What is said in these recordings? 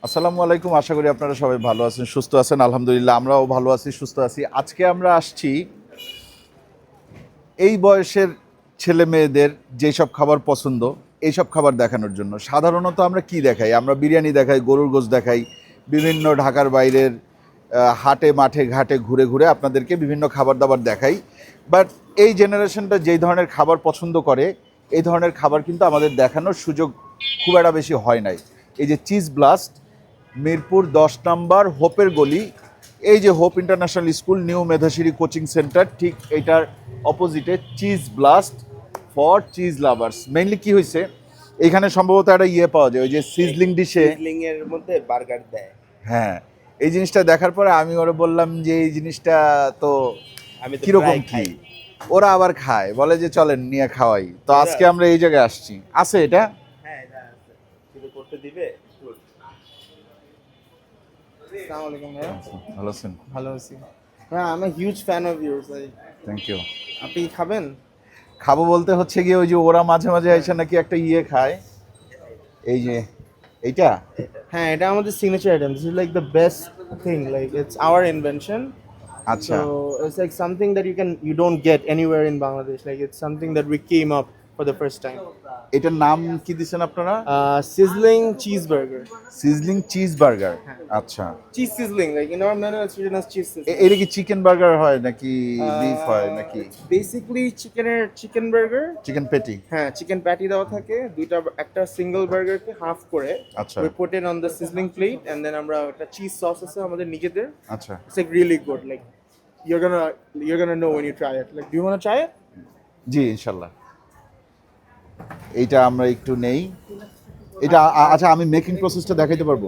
আসসালামু আলাইকুম। আশা করি আপনারা সবাই ভালো আছেন, সুস্থ আছেন। আলহামদুলিল্লাহ আমরাও ভালো আছি, সুস্থ আছি। আজকে আমরা আসছি এই বয়সের ছেলে মেয়েদের যেসব খাবার পছন্দ এইসব খাবার দেখানোর জন্য। সাধারণত আমরা কি দেখাই? আমরা বিরিয়ানি দেখাই, গরুর গোশত দেখাই, বিভিন্ন ঢাকার বাইরের হাটে মাঠে ঘাটে ঘুরে ঘুরে আপনাদেরকে বিভিন্ন খাবার দাবার দেখাই। বাট এই জেনারেশনটা যেই ধরনের খাবার পছন্দ করে এই ধরনের খাবার কিন্তু আমাদের দেখানোর সুযোগ খুব একটা বেশি হয় নাই। এই যে চিজ ব্লাস্ট, মিরপুর 10 নম্বর হোপের গলি, এই যে hope international school new Medhashree coaching centre, ঠিক এইটার অপোজিটে cheese blast for cheese lovers. Mainly কি হয়েছে, এখানে সম্ভবত একটা পাওয়া যায়, ওই যে সিজলিং ডিশে সিজলিং এর মধ্যে বার্গার দেয়। হ্যাঁ, এই জিনিসটা দেখার পরে আমি ওরা বললাম যে এই জিনিসটা তো আমি তো কিরকম প্রায় কি, খাই। ওরা আবার খায়, বলে যে চলেন নিয়ে খাওয়াই। তো আজকে আমরা এই জায়গায় আসছি। আছে এটা? হ্যাঁ, এটা আছে। শুধু করতে দিবে। আসসালামু আলাইকুম ভাইয়া। ভালো আছেন? ভালো আছি। হ্যাঁ, আমি huge fan of yours. Thank you. আপনি কি খাবেন? খাবো বলতে হচ্ছে গিয়ে ওই যে ওরা মাঝে মাঝে এসে নাকি একটা খায়, এই যে এইটা। হ্যাঁ, এটা আমাদের signature item. This is like the best thing, like it's hour invention. আচ্ছা, So it's like something that you don't get anywhere in Bangladesh. Like it's something that we came up for the first time. এটার নাম কি দিছেন আপনারা? Sizzling cheeseburger. Sizzling cheese burger. আচ্ছা, Cheese sizzling, like in our menu it's written as cheese sizzling. এটা কি chicken burger হয় নাকি বিফ হয় নাকি বেসিক্যালি চিকেন বার্গার। চিকেন পেটি? হ্যাঁ, চিকেন প্যাটি দেওয়া থাকে দুইটা, একটা সিঙ্গেল বার্গারকে হাফ করে আচ্ছা we put it on the sizzling plate and then আমরা একটা চিজ সস আছে আমাদের নিজেদের। আচ্ছা, It's like really good, like you're gonna know when you try it. Like, do you want to try it? জি ইনশাল্লাহ। এইটা আমরা একটু নেই। এটা আচ্ছা, আমি মেকিং প্রসেসটা দেখাইতে পারবো?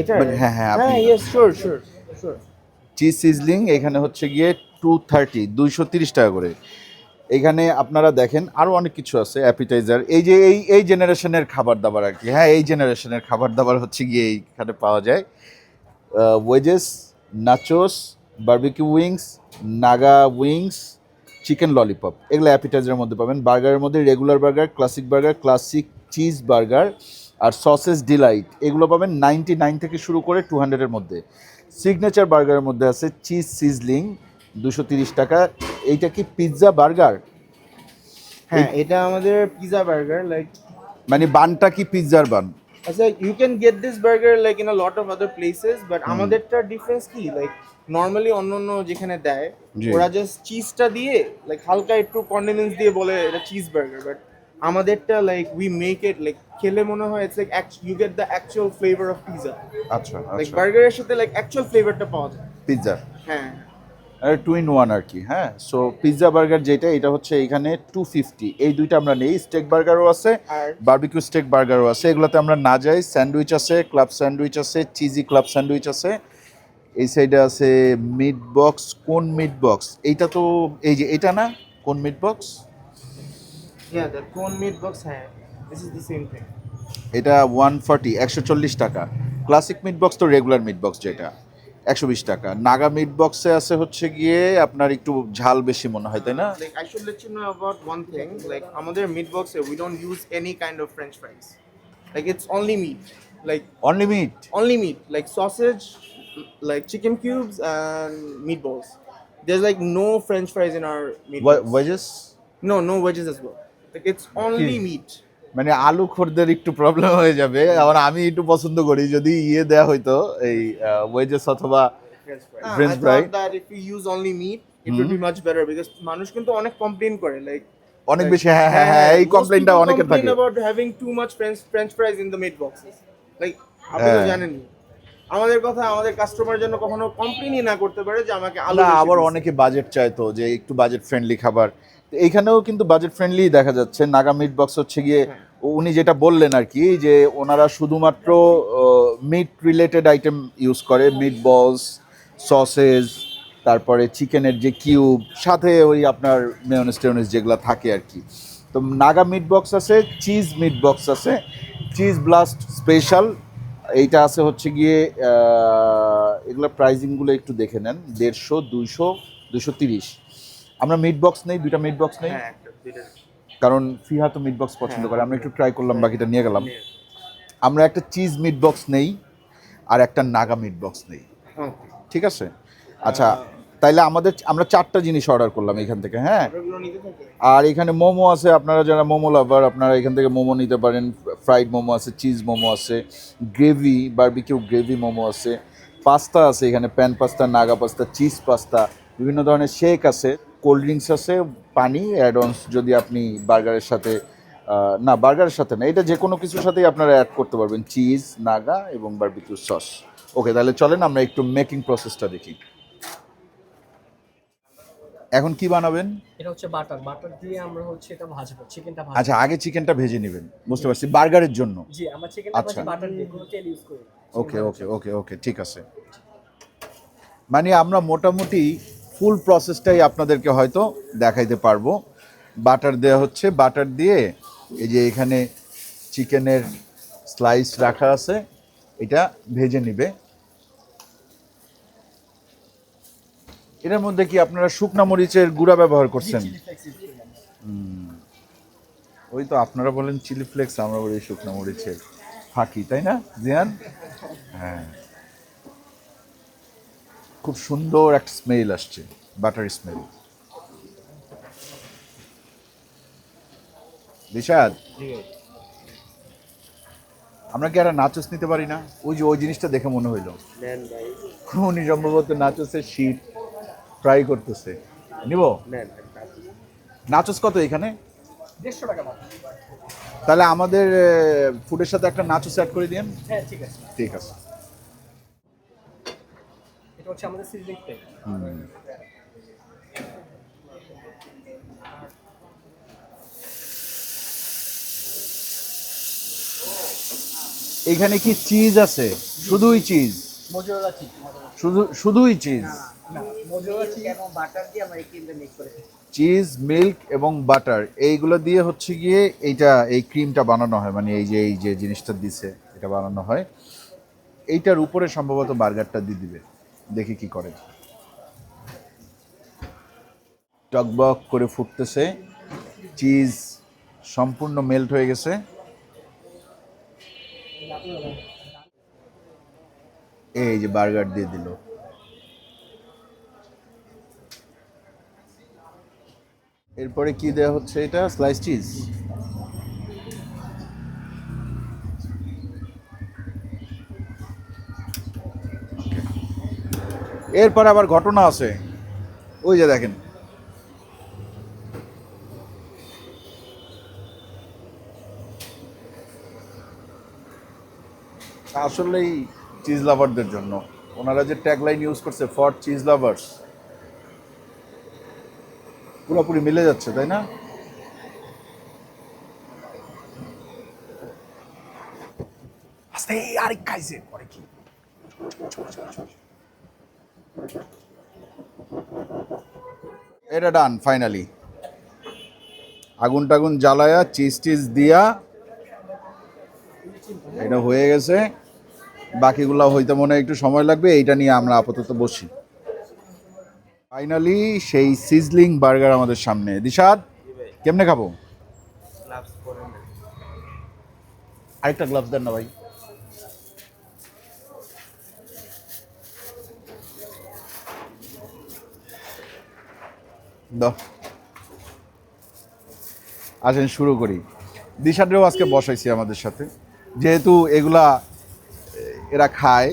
এটা হ্যাঁ, হ্যাঁ, আপনি- হ্যাঁ, yes, sure. চিজ সিজলিং এখানে হচ্ছে গিয়ে 230 টাকা করে। এখানে আপনারা দেখেন আরও অনেক কিছু আছে, অ্যাপিটাইজার। এই যে এই জেনারেশনের খাবার দাবার আর কি। হ্যাঁ, এই জেনারেশনের খাবার দাবার হচ্ছে গিয়ে এইখানে পাওয়া যায়। Wedges, nachos, barbecue wings, Naga wings, chicken lollipop, এগুলো অ্যাপিটাইজারের মধ্যে পাবেন। বার্গারের মধ্যে regular burger, classic cheese burger আর সসেস ডিলাইট, এগুলো পাবেন 99 থেকে শুরু করে 200-এর মধ্যে। সিগনেচার বার্গারের মধ্যে আছে চিজ সিজলিং 230 টাকা। এইটা কি পিৎজা বার্গার? হ্যাঁ, এটা আমাদের পিজা বার্গার। লাইক মানে বানটা কি পিৎজার বান? আচ্ছা, you can get this burger like in a lot of other places, but আমাদেরটা ডিফারেন্স কি, লাইক নরমালি অন্য যেখানে দেয় জি। ওরা জাস্ট চিজটা দিয়ে লাইক হালকা একটু কন্ডিমেন্টস দিয়ে বলে এটা চিজ বার্গার, বাট আমাদেরটা like we make it like খেলে মনে হয় it's like you get the actual flavour of pizza. আচ্ছা লাইক আচ্ছা, বার্গারের সাথে লাইক অ্যাকচুয়াল ফ্লেভারটা পাওয়া যায়। পিৎজা হ্যাঁ, টু ইন ওয়ান আর কি। হ্যাঁ, সো পিৎজা বার্গার যেটা, এটা হচ্ছে এইখানে 250। এই দুইটা আমরা নেই। স্টেক বার্গারও আছে, আর বারবিকিউ স্টেক বার্গারও আছে। এগুলোতে আমরা না যাই। স্যান্ডউইচ আছে, ক্লাব স্যান্ডউইচ আছে, চিজি ক্লাব স্যান্ডউইচ আছে। এই সাইডে আছে মিট বক্স, কোন মিট বক্স। এইটা তো এই যে এটা না, কোন meat box, yeah, the cone meat box, হ্যাঁ, this is the same thing. এটা 140 টাকা। ক্লাসিক মিট বক্স তো রেগুলার মিট বক্স যেটা 120 টাকা। নাগা মিট বক্সে আছে হচ্ছে গিয়ে আপনার একটু ঝাল বেশি মনে হয়, তাই না? Like I should let you know about one thing. Like আমাদের meat box we don't use any kind of French fries. Like it's only meat. Like only meat? only meat. Like sausage, like chicken cubes and meatballs. There's like no French fries in our meat box. Wedges? No wedges as well. Like it's only meat. মানে আলু খোরদের একটু problem হয়ে যাবে। আবার আমি একটু পছন্দ করি যদি দেয়া হইতো এই ওয়েজেস অথবা French I fry. thought that if you use only meat, it would be much better because মানুষ কিন্তু অনেক কমপ্লেইন করে like অনেক বেশি। হ্যাঁ হ্যাঁ হ্যাঁ, এই most কমপ্লেইনটা people অনেকের complain থাকে। about having too much French fries in the meat boxes. Like আপনি তো হ্যাঁ। জানেনই, আমাদের কথা আমাদের কাস্টমার জন্য কখনো কমপ্লেইনই না করতে পারে যে আমাকে আলু না, বেশি আবার দিছে। অনেকে বাজেট চাইতো যে একটু বাজেট ফ্রেন্ডলি খাবার। তো এইখানেও কিন্তু বাজেট ফ্রেন্ডলি দেখা যাচ্ছে। নাগা মিট বক্স হচ্ছে গিয়ে উনি যেটা বললেন আর কি, যে ওনারা শুধুমাত্র মিট রিলেটেড আইটেম ইউজ করে, মিট বলস, সসেজ, তারপরে চিকেনের যে কিউব, সাথে ওই আপনার মেয়োনিজ টেয়োনিজ যেগুলো থাকে আর কি। তো নাগা মিট বক্স আছে, চিজ মিট বক্স আছে, চিজ ব্লাস্ট স্পেশাল এইটা আছে হচ্ছে গিয়ে এগুলো প্রাইজিংগুলো একটু দেখে নেন, 150, 200, 230। আমরা মিট বক্স নেই, দুইটা মিট বক্স নেই, হ্যাঁ, একটা দুইটা। কারণ ফিহা তো মিট বক্স পছন্দ করে। আমরা একটু ট্রাই করলাম, বাকিটা নিয়ে গেলাম। আমরা একটা চিজ মিট বক্স নেই, আর একটা নাগা মিট বক্স নেই, ওকে, ঠিক আছে? আচ্ছা, তাইলে আমরা 4টা জিনিস অর্ডার করলাম এখান থেকে, হ্যাঁ। অর্ডারগুলো নিতে থাকে। আর এখানে মোমো আছে, আপনারা যারা মোমো লাভার আপনারা এখান থেকে মোমো নিতে পারেন। ফ্রাইড মোমো আছে, চিজ মোমো আছে, গ্রেভি বারবিকিউ গ্রেভি মোমো আছে, পাস্তা আছে এখানে, pan pasta, Naga pasta, cheese pasta, বিভিন্ন ধরনের শেক আছে, কোল্ড ড্রিঙ্কস আছে, পানি অ্যাড অনস যদি আপনি বার্গারের সাথে না বার্গারের সাথে না, এটা যে কোনো কিছুর সাথেই আপনারা অ্যাড করতে পারবেন, চিজ, নাগা এবং বারবিকিউ সস। ওকে, তাহলে চলেন আমরা একটু মেকিং প্রসেসটা দেখি। এখন কি বানাবেন? এটা হচ্ছে বাটার দিয়ে আমরা হচ্ছে এটা ভাজবো, চিকেনটা ভাজবো। আচ্ছা, আগে চিকেনটা ভেজে নেবেন, বুঝতে পারছি, বার্গারের জন্য। জি, আমরা চিকেনটা আচ্ছা। ভাজি বাটার দিয়ে, কোনো তেল ইউজ করি না। ওকে ওকে ওকে ওকে, ঠিক আছে। মানে আমরা মোটামুটি ফুল প্রসেসটাই আপনাদেরকে হয়তো দেখাইতে পারবো। বাটার দেওয়া হচ্ছে, বাটার দিয়ে এই যে এখানে চিকেনের স্লাইস রাখা আছে, এটা ভেজে নিবে। এটার মধ্যে কি আপনারা শুকনা মরিচের গুঁড়া ব্যবহার করছেন? চিলি ফ্লেক্স ইউজ করি আমরা। ওই তো আপনারা বলেন চিলি ফ্লেক্স, আমরা বলি শুকনা মরিচের ফাঁকি, তাই না জিয়ান? হ্যাঁ, খুব সুন্দর একটা স্মেল আসছে, বাটার স্মেল। দিশাদ, আমরা কি একটা নাচস নিতে পারি না? ওই যে ওই জিনিসটা দেখে মনে হইলো নেন ভাই, উনি সম্ভবত নাচসের শীত ফ্রাই করতেছে, নিব? নেন। নাচস কত এখানে? 150 টাকা বাটার। তাহলে আমাদের ফুডের সাথে একটা নাচস অ্যাড করে দিন। হ্যাঁ, ঠিক আছে। ঠিক আছে। এটা হচ্ছে আমাদের সিজনিং প্লেট। এখানে কি চিজ আছে? শুধুই চিজ? Mozzarella cheese. শুধুই চিজ? না, মোজারেলা চিজ এবং বাটার দিয়ে আমরা এই ক্রিমটা মিক্স করে দিই। চিজ, মিল্ক এবং বাটার, এইগুলো দিয়ে হচ্ছে গিয়ে এই ক্রিমটা বানানো হয়, মানে এই যে জিনিসটা দিছে এটা বানানো হয়। এইটার উপরে সম্ভবত বার্গারটা দিয়ে দিবে, দেখি কি করে। টকবক করে ফুটতেছে, চিজ সম্পূর্ণ মেল্ট হয়ে গেছে। এই যে বার্গার দিয়ে দিল। এরপরে কি দেওয়া হচ্ছে? এটা স্লাইস চিজ। এরপর আবার ঘটনা আছে, ওই যে দেখেন, আসলেই চিজ লাভারদের জন্য ওনারা যে ট্যাগলাইন ইউজ করছে, ফর চিজ লাভার্স, পুরোপুরি মিলে যাচ্ছে, তাই না? আস্তে আরেক খাইছে পরে কি। এটা ডান ফাইনালি। আগুন টাগুন জ্বালায়া চিজ টিজ দিয়া এটা হয়ে গেছে। বাকিগুলো হইতে মনে হয় একটু সময় লাগবে, এইটা নিয়ে আমরা আপাতত বসি। ফাইনালি সেই সিজলিং বার্গার আমাদের সামনে। দিশাদ, কেমনে খাবো? আরেকটা গ্লাভস দেন না ভাই। দাও, আসেন শুরু করি। দিশাদরেও আজকে বসাইছি আমাদের সাথে, যেহেতু এগুলা এরা খায়,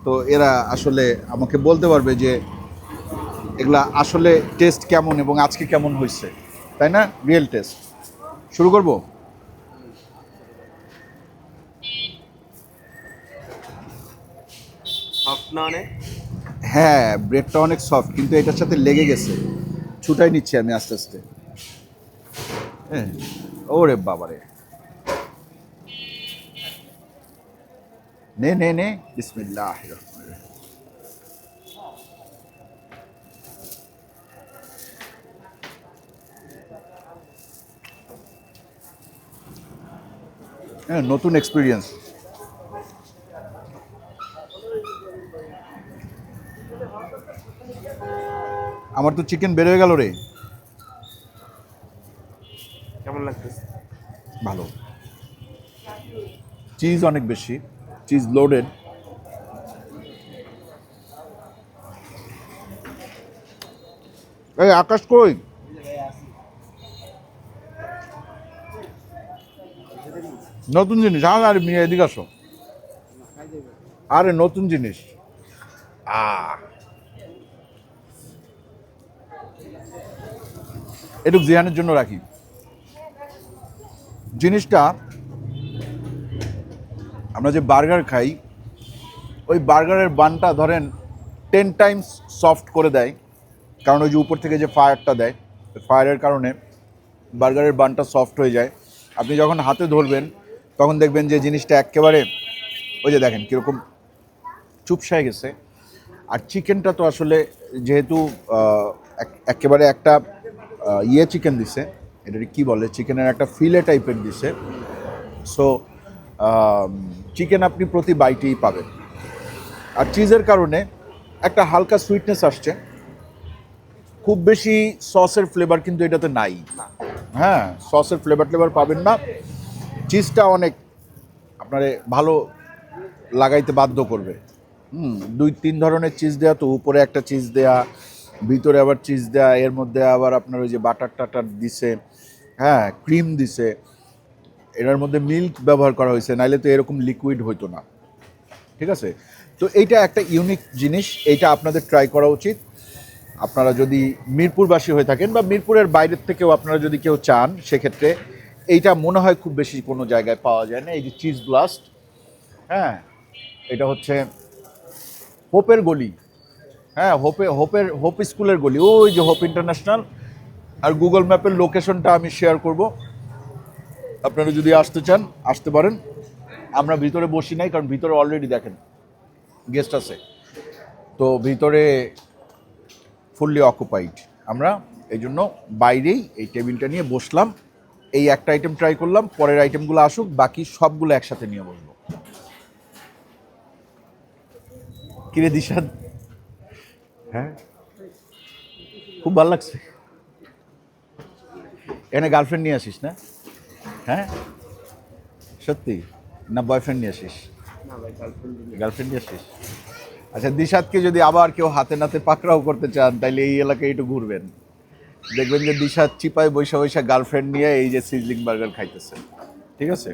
তো এরা আসলে আমাকে বলতে পারবে যে এগুলা আসলে টেস্ট কেমন এবং আজকে কেমন হয়েছে, তাই না? Real test. শুরু করব। সফট না অনেক? হ্যাঁ, ব্রেডটা অনেক সফট, কিন্তু এটার সাথে লেগে গেছে, ছুটাই নিচ্ছি আমি আস্তে আস্তে। হ্যাঁ, ওরে বাবারে, নে নে নে, বিসমিল্লাহ। হ্যাঁ, নতুন এক্সপিরিয়েন্স। আমার তো চিকেন বের হয়ে গেল রে। কেমন লাগতেছে? ভালো, চিজ অনেক বেশি, চিজ লোডেড, এই আকাশ কই? নতুন জিনিস আর মেয়ে এদিকে আসো। আরে নতুন জিনিস একটু জিহানের জন্য রাখি জিনিসটা। আমরা যে বার্গার খাই ওই বার্গারের বানটা ধরেন 10 টাইমস সফট করে দেয়, কারণ ওই যে উপর থেকে যে ফায়ারটা দেয় ফায়ারের কারণে বার্গারের বানটা সফট হয়ে যায়। আপনি যখন হাতে ধরবেন তখন দেখবেন যে জিনিসটা একেবারে ওই যে দেখেন কীরকম চুপসায় গেছে। আর চিকেনটা তো আসলে যেহেতু একেবারে একটা চিকেন দিছে, এটা কি বলে, চিকেনের একটা ফিলে টাইপের দিছে। সো চিকেন আপনি প্রতি বাইটেই পাবেন। আর চিজের কারণে একটা হালকা সুইটনেস আসছে, খুব বেশি সসের ফ্লেভার কিন্তু এটাতে নাই। হ্যাঁ, সসের ফ্লেভার পাবেন না। চিজটা অনেক আপনারে ভালো লাগাইতে বাধ্য করবে। 2-3 ধরনের চিজ দেয়া, তো উপরে একটা চিজ দেয়া, ভিতরে আবার চিজ দেয়া, এর মধ্যে আবার আপনার ওই যে বাটার টাটার দিছে, হ্যাঁ ক্রিম দিছে, এটার মধ্যে মিল্ক ব্যবহার করা হয়েছে, নাইলে তো এরকম লিকুইড হইতো না। ঠিক আছে, তো এইটা একটা ইউনিক জিনিস, এইটা আপনাদের ট্রাই করা উচিত। আপনারা যদি মিরপুরবাসী হয়ে থাকেন বা মিরপুরের বাইরের থেকেও আপনারা যদি কেউ চান, সেক্ষেত্রে এইটা মনে হয় খুব বেশি কোনো জায়গায় পাওয়া যায় না। এই যে চিজ ব্লাস্ট, হ্যাঁ এটা হচ্ছে হোপের গলি, হ্যাঁ হোপ স্কুলের গলি, ওই যে হোপ ইন্টারন্যাশনাল। আর গুগল ম্যাপের লোকেশনটা আমি শেয়ার করব, আপনারা যদি আসতে চান আসতে পারেন। আমরা ভিতরে বসি নাই, কারণ ভিতরে অলরেডি দেখেন গেস্ট আছে, তো ভিতরে ফুললি অকুপাইড। আমরা এই জন্য বাইরেই এই টেবিলটা নিয়ে বসলাম, এই একটা আইটেম ট্রাই করলাম, পরের আইটেমগুলো আসুক, বাকি সবগুলো একসাথে নিয়ে বসবো। কিরে দিশাদ, হ্যাঁ খুব ভালো লাগছে। এখানে গার্লফ্রেন্ড নিয়ে আসিস না? হ্যাঁ সত্যি না, বয়ফ্রেন্ড নিয়ে আসিস? গার্লফ্রেন্ড নিয়ে আসিস। আচ্ছা, দিশাদকে যদি আবার কেউ হাতে নাতে পাকড়াও করতে চান, তাইলে এই এলাকায় একটু ঘুরবেন, দেখবেন যে দিশাদ চিপায় বৈশা বৈশা গার্লফ্রেন্ড নিয়ে এই যে সিজলিং বার্গার খাইতেছে। ঠিক আছে,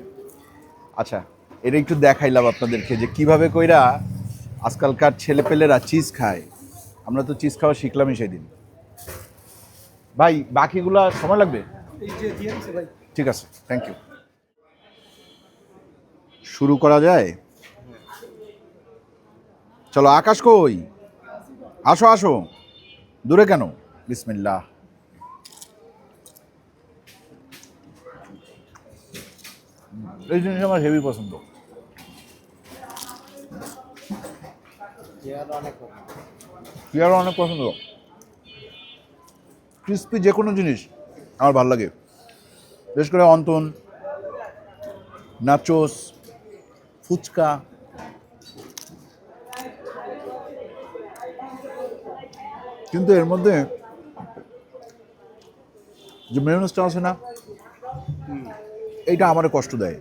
আচ্ছা এটা একটু দেখাইলাম আপনাদেরকে যে কিভাবে কইরা আজকালকার ছেলেপেলেরা চিজ খায়। আমরা তো চিজ খাওয়া শিখলামই সেদিন। ভাই বাকিগুলা সময় লাগবে? ঠিক আছে, থ্যাংক ইউ। শুরু করা যায়? চলো, আকাশ কই? আসো আসো, দূরে কেন? বিসমিল্লাহ। এই জিনিস আমার হেভি পছন্দ। পেয়ারা অনেক পছন্দ। ক্রিস্পি যে কোনো জিনিস আমার ভালো লাগে, বিশেষ করে অন্তন, নাচোস, ফুচকা। কিন্তু এর মধ্যে যে মেয়োনেজটা আছে না, এইটা আমার কষ্ট দেয়।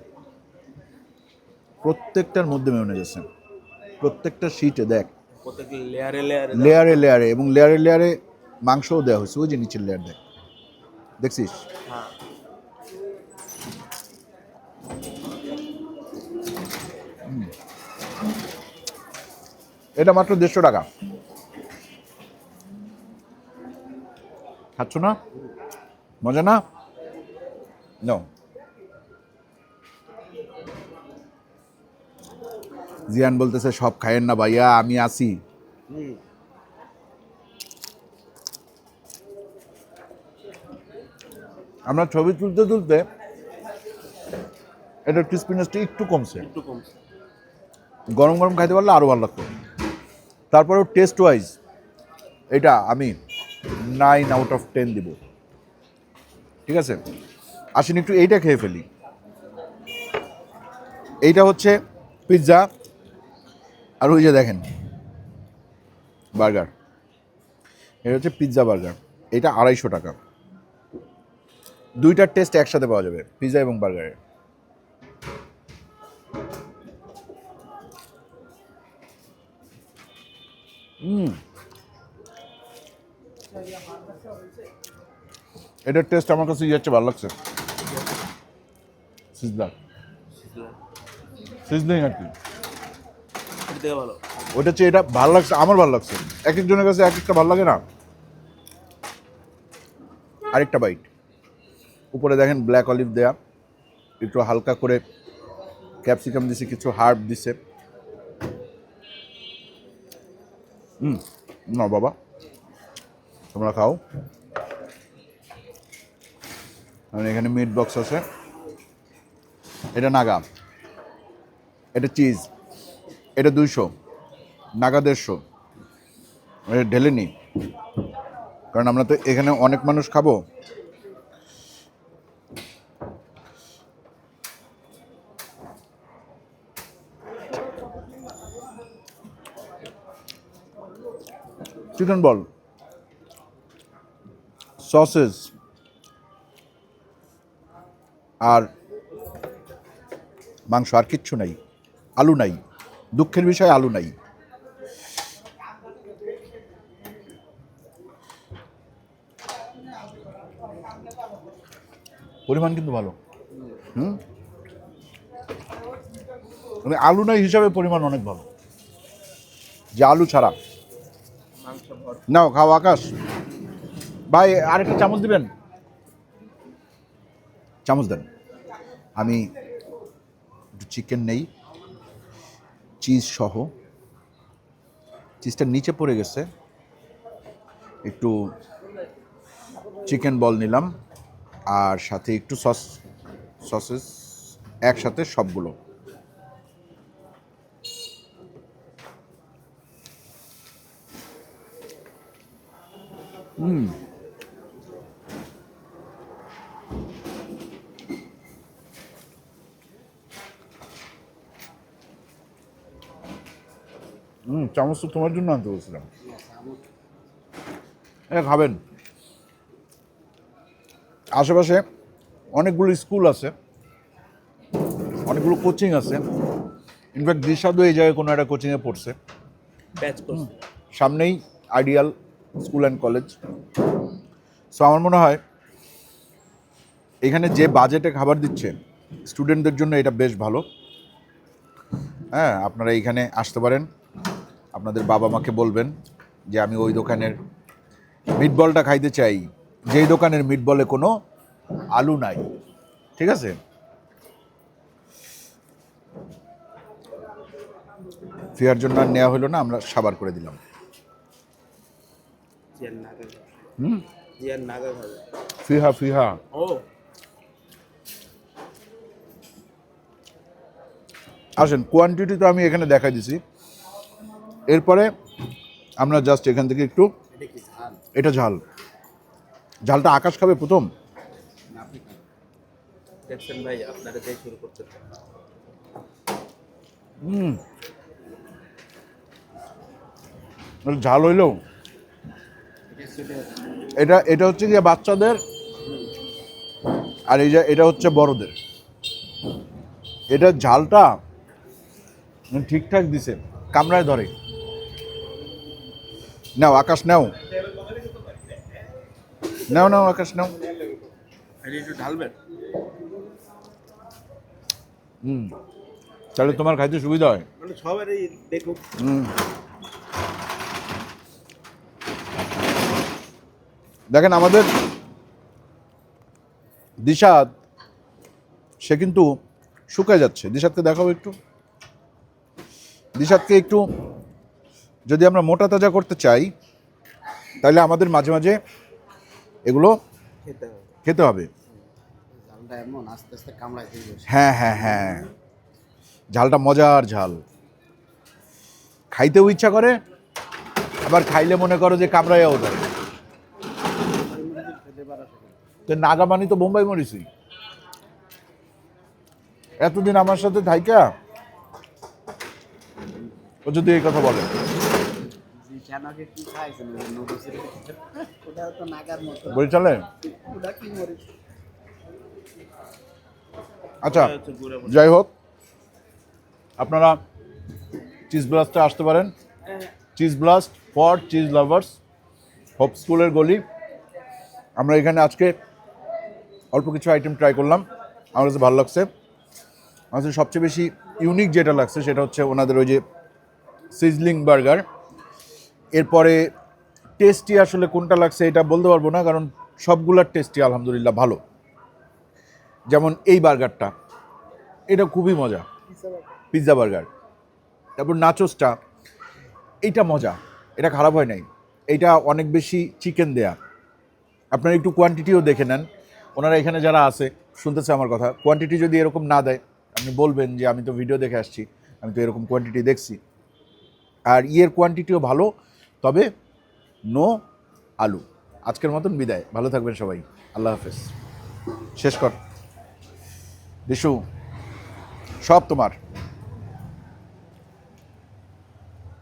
প্রত্যেকটার মধ্যে মেয়োনেজ আছে, প্রত্যেকটা শীটে দেখ, লেয়ারে লেয়ারে, এবং লেয়ারে লেয়ারে মাংসও দেওয়া হয়েছে, ওই যে নিচের লেয়ার দেখ, দেখছিস? এটা মাত্র 150 টাকা। খাচ্ছ না? মজা না? নাও। জিয়ান বলতেছে সব খায়েন না ভাইয়া, আমি আসি। আমরা ছবি তুলতে তুলতে এটার ক্রিসপিনেসটা একটু কমছে। গরম গরম খাইতে পারলে আরও ভালো লাগতো। তারপরেও টেস্ট ওয়াইজ এটা আমি 9/10 দিব। ঠিক আছে, আসেন একটু এইটা খেয়ে ফেলি। এইটা হচ্ছে পিৎজা, আর ওই যে দেখেন বার্গার, এটা হচ্ছে পিৎজা বার্গার। এটা 250 টাকা। দুইটার টেস্ট একসাথে পাওয়া যাবে, পিৎজা এবং বার্গারের। এটার টেস্ট আমার কাছে ইয়ে হচ্ছে ভালো লাগছে, সিজলার সিজলিং আর কি, ভালো। ওটা হচ্ছে এটা ভালো লাগছে, আমার ভালো লাগছে। এক একজনের কাছে এক একটা ভালো লাগে না। আরেকটা বাইট, উপরে দেখেন ব্ল্যাক অলিভ দেয়া, একটু হালকা করে ক্যাপসিকাম দিছে, কিছু হার্ব দিছে। না বাবা, তোমরা খাও। আর এখানে মিট বক্স আছে, এটা নাগা, এটা চিজ, এটা 200, নাগা 150। এটা ঢেলে নি, কারণ আমরা তো এখানে অনেক মানুষ খাবো। চিকেন বল, সসেস আর মাংস, আর কিচ্ছু নাই। আলু নাই, দুঃখের বিষয় আলু নাই। পরিমাণ কিন্তু ভালো। মানে আলু নাই হিসাবে পরিমাণ অনেক ভালো, যে আলু ছাড়া। নাও খাও আকাশ ভাই, আরেকটা চামচ দিবেন, চামচ দেন। আমি একটু চিকেন নেই, চিজ সহ, চিজটা নিচে পড়ে গেছে, একটু চিকেন বল নিলাম, আর সাথে একটু সসেস, একসাথে সবগুলো। চামচ তো তোমার জন্য আনতে বলছিলাম। খাবেন। আশেপাশে অনেকগুলো স্কুল আছে, অনেকগুলো কোচিং আছে। ইনফ্যাক্ট দিশাদও এই জায়গায় কোনো একটা কোচিংয়ে পড়ছে, সামনেই ideal school and college. So আমার মনে হয় এখানে যে বাজেটে খাবার দিচ্ছে স্টুডেন্টদের জন্য এটা বেশ ভালো। হ্যাঁ, আপনারা এইখানে আসতে পারেন, আপনাদের বাবা মাকে বলবেন যে আমি ওই দোকানের মিটবলটা খাইতে চাই, যেই দোকানের মিটবলে কোনো আলু নাই। ঠিক আছে, ফিয়ার জন্য আর নেওয়া হলো না, আমরা সাবার করে দিলাম। ফিহা ফিহা আসেন, কোয়ান্টিটি তো আমি এখানে দেখাই দিছি। এরপরে আমরা জাস্ট এখান থেকে একটু, এটা ঝাল, ঝালটা আকাশ খাবে প্রথম। ভাই আপনারা দিয়ে শুরু করতে, ঝাল হইলেও এটা এটা হচ্ছে গিয়ে বাচ্চাদের, আর এই যে এটা হচ্ছে বড়দের। এটা ঝালটা ঠিকঠাক দিছে, কামড়ায় ধরে। নাও আকাশ, নাও নাও নাও আকাশ নাও। একটু ঢালবেন। তাহলে তোমার খাইতে সুবিধা হয়। মানে সবারই দেখুক। দেখেন আমাদের দিশাদ, সে কিন্তু শুকায় যাচ্ছে। দিশাদকে দেখাবো একটু। দিশাদকে একটু যদি আমরা মোটা তাজা করতে চাই, তাহলে আমাদের মাঝে মাঝে এগুলো খেতে হবে। হ্যাঁ হ্যাঁ হ্যাঁ, ঝালটা মজার ঝাল, খাইতেও ইচ্ছা করে, আবার খাইলে মনে করো যে কামড়াইয়াও ধরে। তো নাগামানি তো বোম্বাই মরিছি, এতদিন আমার সাথে থাইকা ও যদি এই কথা বলে। বরিশালে আচ্ছা, যাই হোক, আপনারা চিজ ব্লাস্টে আসতে পারেন। Cheese blast for cheese lovers, hope স্কুলের গলি। আমরা এখানে আজকে অল্প কিছু আইটেম ট্রাই করলাম, আমার কাছে ভালো লাগছে। আমার কাছে সবচেয়ে বেশি ইউনিক যেটা লাগছে সেটা হচ্ছে ওনাদের ওই যে সিজলিং বার্গার। এরপরে টেস্টি আসলে কোনটা লাগছে এটা বলতে পারবো না, কারণ সবগুলার টেস্টি আলহামদুলিল্লাহ ভালো। যেমন এই বার্গারটা, এটা খুবই মজা, পিৎজা বার্গার। তারপর নাচোসটা, এইটা মজা, এটা খারাপ হয় নাই। এইটা অনেক বেশি চিকেন দেয়া, আপনারা একটু কোয়ান্টিটিও দেখে নেন। ওনারা এখানে যারা আছে শুনতেছে আমার কথা, কোয়ান্টিটি যদি এরকম না দেয় আপনি বলবেন যে আমি তো ভিডিও দেখে আসছি, আমি তো এরকম কোয়ান্টিটি দেখছি। আর ইয়ের কোয়ান্টিটিও ভালো, তবে নো আলু। আজকের মতন বিদায়, ভালো থাকবেন সবাই, আল্লাহ হাফেজ। শেষ কর দিশু, সব তোমার।